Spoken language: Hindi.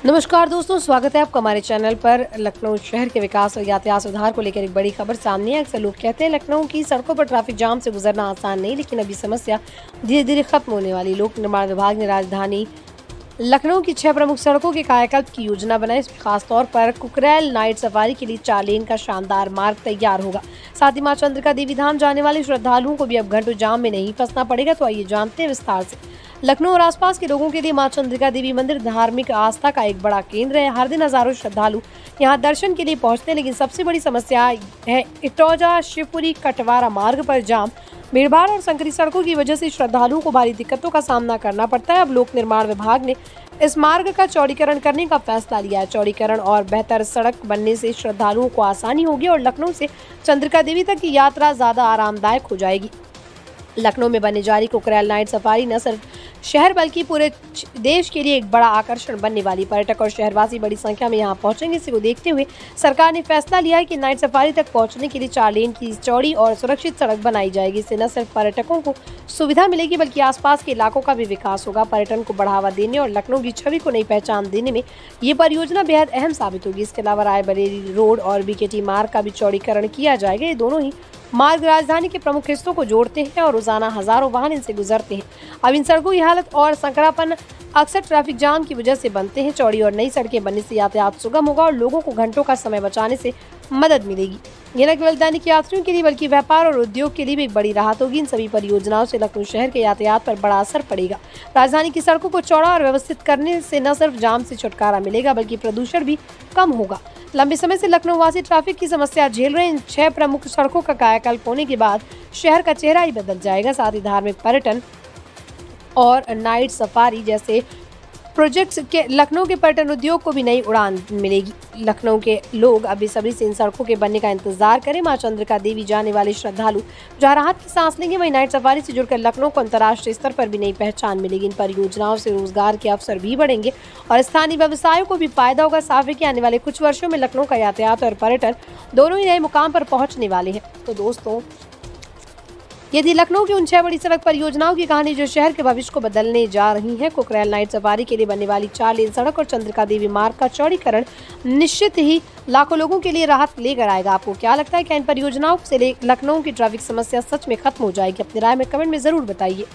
नमस्कार दोस्तों, स्वागत है आपका हमारे चैनल पर। लखनऊ शहर के विकास और यातायात सुधार को लेकर एक बड़ी खबर सामने है। अक्सर लोग कहते हैं लखनऊ की सड़कों पर ट्रैफिक जाम से गुजरना आसान नहीं, लेकिन अभी समस्या धीरे धीरे खत्म होने वाली। लोक निर्माण विभाग ने राजधानी लखनऊ की 6 प्रमुख सड़कों के कायाकल्प की योजना बनाई। इसमें खासतौर पर कुकरेल नाइट सफारी के लिए 4 लेन का शानदार मार्ग तैयार होगा। साथ ही मां चंद्रिका देवी धाम जाने वाले श्रद्धालुओं को भी अब घंटों जाम में नहीं फंसना पड़ेगा। तो आइए जानते हैं विस्तार से। लखनऊ और आसपास के लोगों के लिए मां चंद्रिका देवी मंदिर धार्मिक आस्था का एक बड़ा केंद्र है। हर दिन हजारों श्रद्धालु यहां दर्शन के लिए पहुंचते हैं, लेकिन सबसे बड़ी समस्या है इटौजा शिवपुरी कटवारा मार्ग पर जाम। भीड़भाड़ और संकरी सड़कों की वजह से श्रद्धालुओं को भारी दिक्कतों का सामना करना पड़ता है। अब लोक निर्माण विभाग ने इस मार्ग का चौड़ीकरण करने का फैसला लिया है। चौड़ीकरण और बेहतर सड़क बनने से श्रद्धालुओं को आसानी होगी और लखनऊ से चंद्रिका देवी तक की यात्रा ज्यादा आरामदायक हो जाएगी। लखनऊ में बनने जा रही कुकरेल नाइट सफारी न सिर्फ शहर बल्कि पूरे देश के लिए एक बड़ा आकर्षण बनने वाली। पर्यटक और शहरवासी बड़ी संख्या में यहां पहुंचेंगे। इसी को देखते हुए सरकार ने फैसला लिया है कि नाइट सफारी तक पहुंचने के लिए 4 लेन की चौड़ी और सुरक्षित सड़क बनाई जाएगी। इससे न सिर्फ पर्यटकों को सुविधा मिलेगी बल्कि आसपास के इलाकों का भी विकास होगा। पर्यटन को बढ़ावा देने और लखनऊ की छवि को नई पहचान देने में ये परियोजना बेहद अहम साबित होगी। इसके अलावा रायबरेली रोड और बीकेटी मार्ग का भी चौड़ीकरण किया जाएगा। ये दोनों ही मार्ग राजधानी के प्रमुख हिस्सों को जोड़ते हैं और रोजाना हजारों वाहन इनसे गुजरते हैं। अब इन सड़कों की हालत और संकरापन अक्सर ट्रैफिक जाम की वजह से बनते हैं। चौड़ी और नई सड़कें बनने से यातायात सुगम होगा और लोगों को घंटों का समय बचाने से मदद मिलेगी। ये न केवल दैनिक यात्रियों के लिए बल्कि व्यापार और उद्योग के लिए भी एक बड़ी राहत होगी। इन सभी परियोजनाओं से लखनऊ शहर के यातायात पर बड़ा असर पड़ेगा। राजधानी की सड़कों को चौड़ा और व्यवस्थित करने से न सिर्फ जाम से छुटकारा मिलेगा बल्कि प्रदूषण भी कम होगा। लंबे समय से लखनऊ वासी ट्रैफिक की समस्या झेल रहे हैं। इन 6 प्रमुख सड़कों का कायाकल्प होने के बाद शहर का चेहरा ही बदल जाएगा। साथ ही धार्मिक पर्यटन और नाइट सफारी जैसे प्रोजेक्ट्स के लखनऊ के पर्यटन उद्योग को भी नई उड़ान मिलेगी। लखनऊ के लोग अब बेसब्री से इन सड़कों के बनने का इंतजार करें। मां चंद्रिका देवी जाने वाले श्रद्धालु जहां राहत की सांस लेंगे, वहीं नाइट सफारी से जुड़कर लखनऊ को अंतर्राष्ट्रीय स्तर पर भी नई पहचान मिलेगी। इन परियोजनाओं से रोजगार के अवसर भी बढ़ेंगे और स्थानीय व्यवसायों को भी फायदा होगा। साफ है कि आने वाले कुछ वर्षों में लखनऊ का यातायात और पर्यटन दोनों ही नए मुकाम पर पहुंचने वाले हैं। तो दोस्तों, यदि लखनऊ की उन 6 बड़ी सड़क परियोजनाओं की कहानी जो शहर के भविष्य को बदलने जा रही है, कुकरेल नाइट सफारी के लिए बनने वाली 4 लेन सड़क और चंद्रिका देवी मार्ग का चौड़ीकरण निश्चित ही लाखों लोगों के लिए राहत लेकर आएगा। आपको क्या लगता है कि इन परियोजनाओं से लखनऊ की ट्रैफिक समस्या सच में खत्म हो जाएगी? अपनी राय में कमेंट में जरूर बताइए।